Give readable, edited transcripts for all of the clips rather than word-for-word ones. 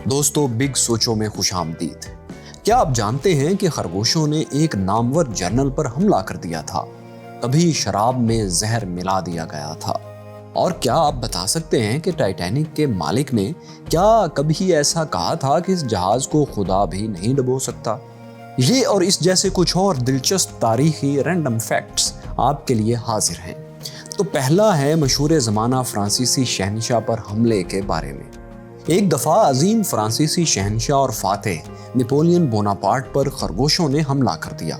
دوستو، بگ سوچوں میں خوش آمدید۔ کیا آپ جانتے ہیں کہ خرگوشوں نے ایک نامور جرنل پر حملہ کر دیا تھا؟ کبھی شراب میں زہر ملا دیا گیا تھا۔ اور کیا آپ بتا سکتے ہیں کہ ٹائٹینک کے مالک نے کیا کبھی ایسا کہا تھا کہ اس جہاز کو خدا بھی نہیں ڈبو سکتا؟ یہ اور اس جیسے کچھ اور دلچسپ تاریخی رینڈم فیکٹس آپ کے لیے حاضر ہیں۔ تو پہلا ہے مشہور زمانہ فرانسیسی شہنشاہ پر حملے کے بارے میں۔ ایک دفعہ عظیم فرانسیسی شہنشاہ اور فاتح نپولین بوناپارٹ پر خرگوشوں نے حملہ کر دیا۔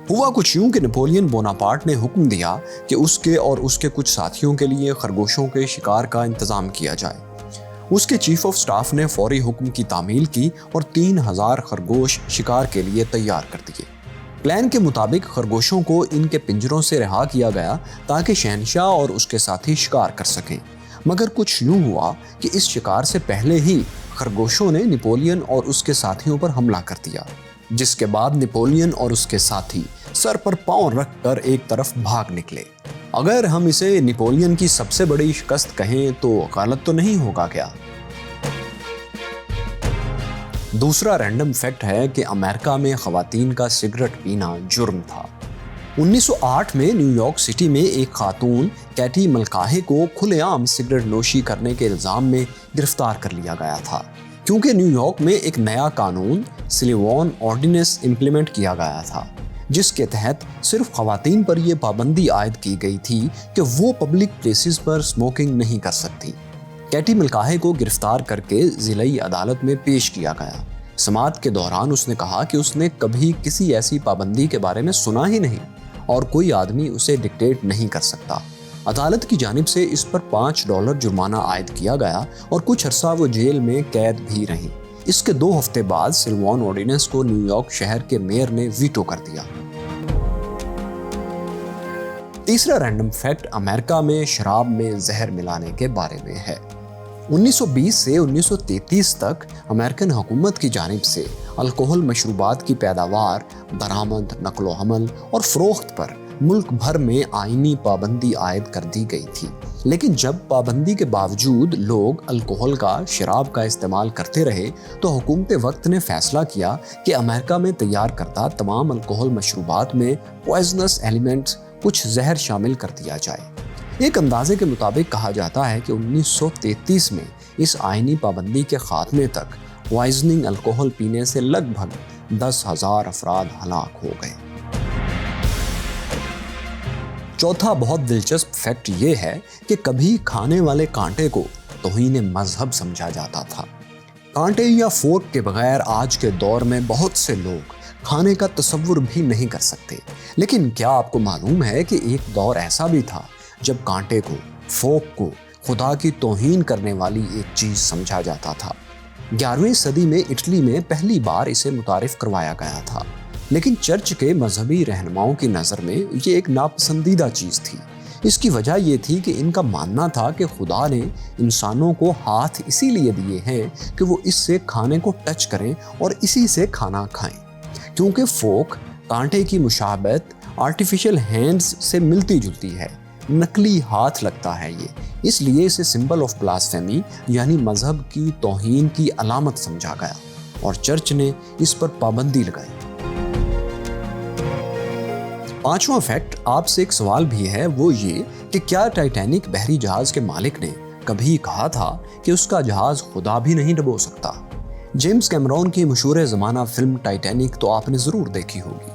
ہوا کچھ یوں کہ نپولین بوناپارٹ نے حکم دیا کہ اس کے اور اس کے کچھ ساتھیوں کے لیے خرگوشوں کے شکار کا انتظام کیا جائے۔ اس کے چیف آف سٹاف نے فوری حکم کی تعمیل کی اور 3000 خرگوش شکار کے لیے تیار کر دیے۔ پلان کے مطابق خرگوشوں کو ان کے پنجروں سے رہا کیا گیا تاکہ شہنشاہ اور اس کے ساتھی شکار کر سکیں، مگر کچھ یوں ہوا کہ اس شکار سے پہلے ہی خرگوشوں نے نپولین اور اس کے ساتھیوں پر حملہ کر دیا، جس کے بعد نپولین اور اس کے ساتھی سر پر پاؤں رکھ کر ایک طرف بھاگ نکلے۔ اگر ہم اسے نپولین کی سب سے بڑی شکست کہیں تو غلط تو نہیں ہوگا کیا؟ دوسرا رینڈم فیکٹ ہے کہ امریکہ میں خواتین کا سگریٹ پینا جرم تھا۔ 1908 میں نیو یارک سٹی میں ایک خاتون کیٹی ملکاہے کو کھلے عام سگریٹ نوشی کرنے کے الزام میں گرفتار کر لیا گیا تھا، کیونکہ نیو یارک میں ایک نیا قانون سلیوان آرڈیننس امپلیمنٹ کیا گیا تھا، جس کے تحت صرف خواتین پر یہ پابندی عائد کی گئی تھی کہ وہ پبلک پلیسز پر اسموکنگ نہیں کر سکتی۔ کیٹی ملکاہے کو گرفتار کر کے ضلعی عدالت میں پیش کیا گیا۔ سماعت کے دوران اس نے کہا کہ اس نے کبھی کسی ایسی پابندی کے بارے میں سنا ہی نہیں اور کوئی آدمی اسے ڈکٹیٹ نہیں کر سکتا۔ عدالت کی جانب سے اس پر $5 جرمانہ عائد کیا گیا اور کچھ عرصہ وہ جیل میں قید بھی رہیں۔ اس کے 2 ہفتے بعد سلیوان آرڈیننس کو نیو یارک شہر کے میئر نے ویٹو کر دیا۔ تیسرا رینڈم فیکٹ امریکہ میں شراب میں زہر ملانے کے بارے میں ہے۔ 1920 سے 1933 تک امریکن حکومت کی جانب سے الکحل مشروبات کی پیداوار، برآمد، نقل و حمل اور فروخت پر ملک بھر میں آئینی پابندی عائد کر دی گئی تھی، لیکن جب پابندی کے باوجود لوگ الکحل کا، شراب کا استعمال کرتے رہے تو حکومت وقت نے فیصلہ کیا کہ امریکہ میں تیار کردہ تمام الکحل مشروبات میں پوائزنس ایلیمنٹس، کچھ زہر شامل کر دیا جائے۔ ایک اندازے کے مطابق کہا جاتا ہے کہ 1933 میں اس آئینی پابندی کے خاتمے تک پوائزننگ الکحل پینے سے لگ بھگ 10,000 افراد ہلاک ہو گئے۔ چوتھا بہت دلچسپ فیکٹ یہ ہے کہ کبھی کھانے والے کانٹے کو توہین مذہب سمجھا جاتا تھا۔ کانٹے یا فورک کے بغیر آج کے دور میں بہت سے لوگ کھانے کا تصور بھی نہیں کر سکتے، لیکن کیا آپ کو معلوم ہے کہ ایک دور ایسا بھی تھا جب کانٹے کو، فورک کو خدا کی توہین کرنے والی ایک چیز سمجھا جاتا تھا؟ 11ویں صدی میں اٹلی میں پہلی بار اسے متعارف کروایا گیا تھا، لیکن چرچ کے مذہبی رہنماؤں کی نظر میں یہ ایک ناپسندیدہ چیز تھی۔ اس کی وجہ یہ تھی کہ ان کا ماننا تھا کہ خدا نے انسانوں کو ہاتھ اسی لیے دیے ہیں کہ وہ اس سے کھانے کو ٹچ کریں اور اسی سے کھانا کھائیں، کیونکہ فورک کانٹے کی مشابہت آرٹیفیشل ہینڈز سے ملتی جلتی ہے، نقلی ہاتھ لگتا ہے یہ، اس لیے اسے سمبل آف بلاسفیمی یعنی مذہب کی توہین کی علامت سمجھا گیا اور چرچ نے اس پر پابندی لگائی۔ پانچواں فیکٹ آپ سے ایک سوال بھی ہے، وہ یہ کہ کیا ٹائٹینک بحری جہاز کے مالک نے کبھی کہا تھا کہ اس کا جہاز خدا بھی نہیں ڈبو سکتا؟ جیمز کیمرون کی مشہور زمانہ فلم ٹائٹینک تو آپ نے ضرور دیکھی ہوگی۔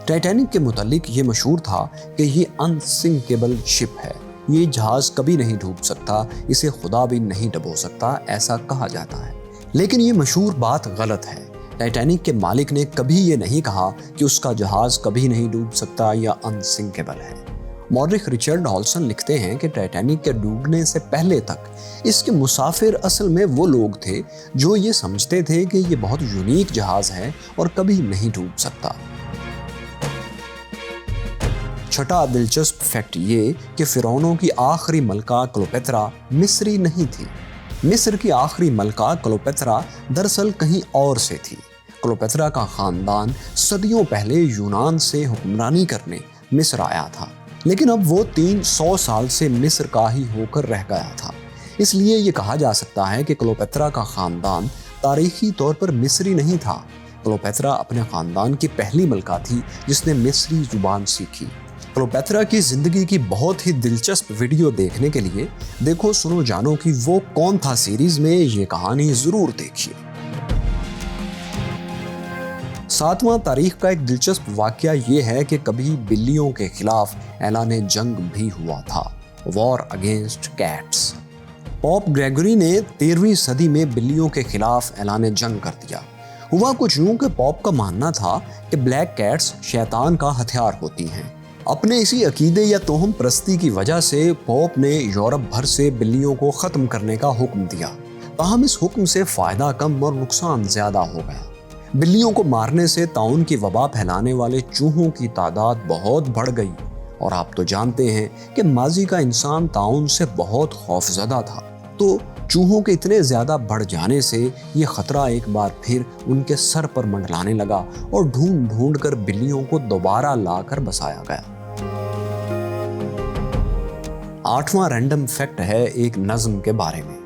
ٹائٹینک کے متعلق یہ مشہور تھا کہ یہ انسنکیبل شپ ہے، یہ جہاز کبھی نہیں ڈوب سکتا، اسے خدا بھی نہیں ڈبو سکتا، ایسا کہا جاتا ہے۔ لیکن یہ مشہور بات غلط ہے۔ ٹائٹینک کے مالک نے کبھی یہ نہیں کہا کہ اس کا جہاز کبھی نہیں ڈوب سکتا یا انسنکیبل ہے۔ مورخ رچرڈ ہالسن لکھتے ہیں کہ ٹائٹینک کے ڈوبنے سے پہلے تک اس کے مسافر اصل میں وہ لوگ تھے جو یہ سمجھتے تھے کہ یہ بہت یونیک جہاز ہے اور کبھی نہیں ڈوب سکتا۔ چھٹا دلچسپ فیکٹ یہ کہ فرعونوں کی آخری ملکہ کلوپیترا مصری نہیں تھی۔ مصر کی آخری ملکہ کلوپیترا دراصل کہیں اور سے تھی۔ کلوپیترا کا خاندان صدیوں پہلے یونان سے حکمرانی کرنے مصر آیا تھا، لیکن اب وہ 300 سال سے مصر کا ہی ہو کر رہ گیا تھا۔ اس لیے یہ کہا جا سکتا ہے کہ کلوپیترا کا خاندان تاریخی طور پر مصری نہیں تھا۔ کلیوپیٹرا اپنے خاندان کی پہلی ملکہ تھی جس نے مصری زبان سیکھی۔ کلیوپیٹرا کی زندگی کی بہت ہی دلچسپ ویڈیو دیکھنے کے لیے دیکھو سنو جانو کہ وہ کون تھا سیریز میں یہ کہانی ضرور دیکھیے۔ 7واں تاریخ کا ایک دلچسپ واقعہ یہ ہے کہ کبھی بلیوں کے خلاف اعلان جنگ بھی ہوا تھا، war against cats. Pope Gregory نے 13ویں صدی میں بلیوں کے خلاف اعلان جنگ کر دیا۔ ہوا کچھ یوں کہ پوپ کا ماننا تھا کہ بلیک کیٹس شیطان کا ہتھیار ہوتی ہیں۔ اپنے اسی عقیدے یا توہم پرستی کی وجہ سے پوپ نے یورپ بھر سے بلیوں کو ختم کرنے کا حکم دیا۔ تاہم اس حکم سے فائدہ کم اور نقصان زیادہ ہو گیا۔ بلیوں کو مارنے سے طاعون کی وبا پھیلانے والے چوہوں کی تعداد بہت بڑھ گئی، اور آپ تو جانتے ہیں کہ ماضی کا انسان طاعون سے بہت خوفزدہ تھا، تو چوہوں کے اتنے زیادہ بڑھ جانے سے یہ خطرہ ایک بار پھر ان کے سر پر منڈلانے لگا اور ڈھونڈ ڈھونڈ کر بلیوں کو دوبارہ لا کر بسایا گیا۔ 8واں رینڈم فیکٹ ہے ایک نظم کے بارے میں۔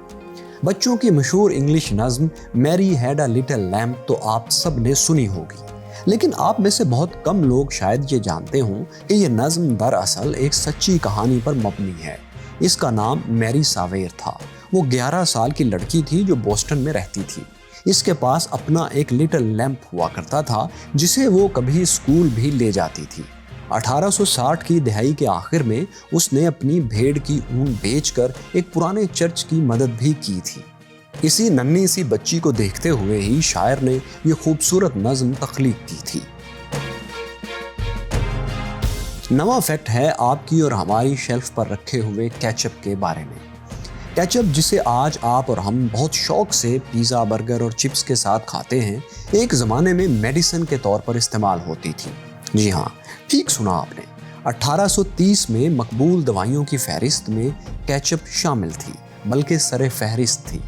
بچوں کی مشہور انگلش نظم میری ہیڈ اے لٹل لیمپ تو آپ سب نے سنی ہوگی، لیکن آپ میں سے بہت کم لوگ شاید یہ جانتے ہوں کہ یہ نظم دراصل ایک سچی کہانی پر مبنی ہے۔ اس کا نام میری ساویر تھا۔ وہ 11 سال کی لڑکی تھی جو بوسٹن میں رہتی تھی۔ اس کے پاس اپنا ایک لٹل لیمپ ہوا کرتا تھا جسے وہ کبھی اسکول بھی لے جاتی تھی۔ 1860 کی دہائی کے آخر میں اس نے اپنی بھیڑ کی اون بیچ کر ایک پرانے چرچ کی مدد بھی کی تھی۔ اسی ننھی سی بچی کو دیکھتے ہوئے ہی شاعر نے یہ خوبصورت نظم تخلیق کی تھی۔ 9واں فیکٹ ہے آپ کی اور ہماری شیلف پر رکھے ہوئے کیچپ کے بارے میں۔ کیچپ جسے آج آپ اور ہم بہت شوق سے پیزا، برگر اور چپس کے ساتھ کھاتے ہیں، ایک زمانے میں میڈیسن کے طور پر استعمال ہوتی تھی۔ جی ہاں، ٹھیک سنا آپ نے۔ 1830 میں مقبول دوائیوں کی فہرست میں کیچپ شامل تھی، بلکہ سر فہرست تھی۔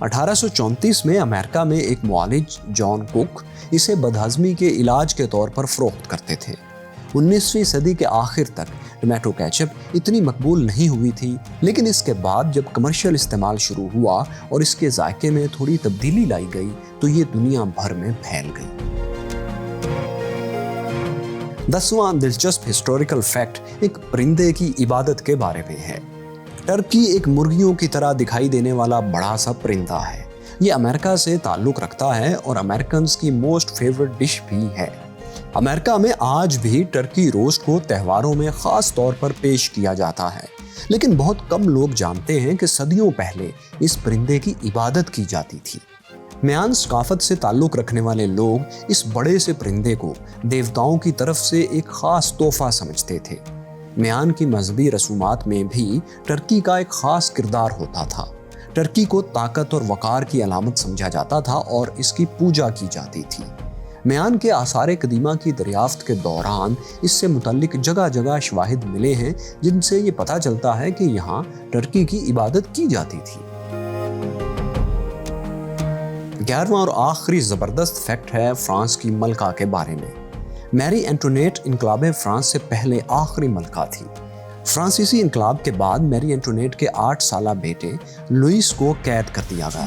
1834 میں امریکہ میں ایک معالج جان کوک اسے بدہضمی کے علاج کے طور پر فروخت کرتے تھے۔ 19ویں صدی کے آخر تک ٹمیٹو کیچپ اتنی مقبول نہیں ہوئی تھی، لیکن اس کے بعد جب کمرشل استعمال شروع ہوا اور اس کے ذائقے میں تھوڑی تبدیلی لائی گئی تو یہ دنیا بھر میں پھیل گئی۔ 10واں دلچسپ ہسٹوریکل فیکٹ ایک پرندے کی عبادت کے بارے میں ہے۔ ٹرکی ایک مرغیوں کی طرح دکھائی دینے والا بڑا سا پرندہ ہے۔ یہ امریکہ سے تعلق رکھتا ہے اور امریکنز کی موسٹ فیورٹ ڈش بھی ہے۔ امریکہ میں آج بھی ٹرکی روسٹ کو تہواروں میں خاص طور پر پیش کیا جاتا ہے، لیکن بہت کم لوگ جانتے ہیں کہ صدیوں پہلے اس پرندے کی عبادت کی جاتی تھی۔ میان ثقافت سے تعلق رکھنے والے لوگ اس بڑے سے پرندے کو دیوتاؤں کی طرف سے ایک خاص تحفہ سمجھتے تھے۔ میان کی مذہبی رسومات میں بھی ٹرکی کا ایک خاص کردار ہوتا تھا۔ ٹرکی کو طاقت اور وقار کی علامت سمجھا جاتا تھا اور اس کی پوجا کی جاتی تھی۔ میان کے آثار قدیمہ کی دریافت کے دوران اس سے متعلق جگہ جگہ شواہد ملے ہیں جن سے یہ پتہ چلتا ہے کہ یہاں ٹرکی کی عبادت کی جاتی تھی۔ 11واں اور آخری زبردست فیکٹ ہے فرانس کی ملکہ کے بارے میں۔ میری اینٹونیٹ انقلاب فرانس سے پہلے آخری ملکہ تھی۔ فرانسیسی انقلاب کے بعد میری اینٹونیٹ کے 8 سالہ بیٹے لوئس کو قید کر دیا گیا۔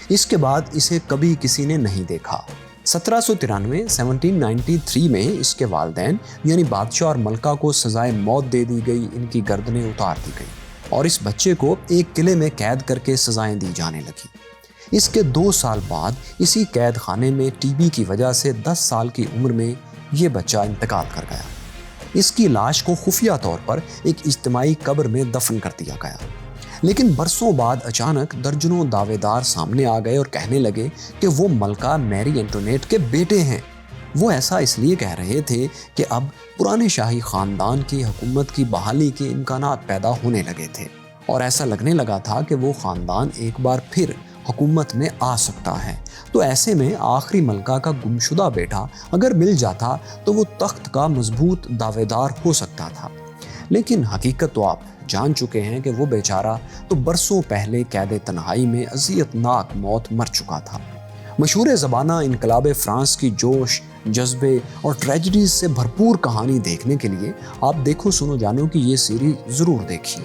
اس کے بعد اسے کبھی کسی نے نہیں دیکھا۔ 1793 میں اس کے والدین یعنی بادشاہ اور ملکہ کو سزائے موت دے دی گئی، ان کی گردنیں اتار دی گئی اور اس بچے کو ایک قلعے میں قید کر کے سزائیں دی جانے لگی۔ اس کے 2 سال بعد اسی قید خانے میں ٹی بی کی وجہ سے 10 سال کی عمر میں یہ بچہ انتقال کر گیا۔ اس کی لاش کو خفیہ طور پر ایک اجتماعی قبر میں دفن کر دیا گیا، لیکن برسوں بعد اچانک درجنوں دعوے دار سامنے آ گئے اور کہنے لگے کہ وہ ملکہ میری اینٹونیٹ کے بیٹے ہیں۔ وہ ایسا اس لیے کہہ رہے تھے کہ اب پرانے شاہی خاندان کی حکومت کی بحالی کے امکانات پیدا ہونے لگے تھے اور ایسا لگنے لگا تھا کہ وہ خاندان ایک بار پھر حکومت میں آ سکتا ہے۔ تو ایسے میں آخری ملکہ کا گمشدہ بیٹا اگر مل جاتا تو وہ تخت کا مضبوط دعوے دار ہو سکتا تھا، لیکن حقیقت تو آپ جان چکے ہیں کہ وہ بیچارہ تو برسوں پہلے قید تنہائی میں اذیت ناک موت مر چکا تھا۔ مشہور زبانہ انقلاب فرانس کی جوش، جذبے اور ٹریجڈیز سے بھرپور کہانی دیکھنے کے لیے آپ دیکھو سنو جانو کی یہ سیریز ضرور دیکھیے۔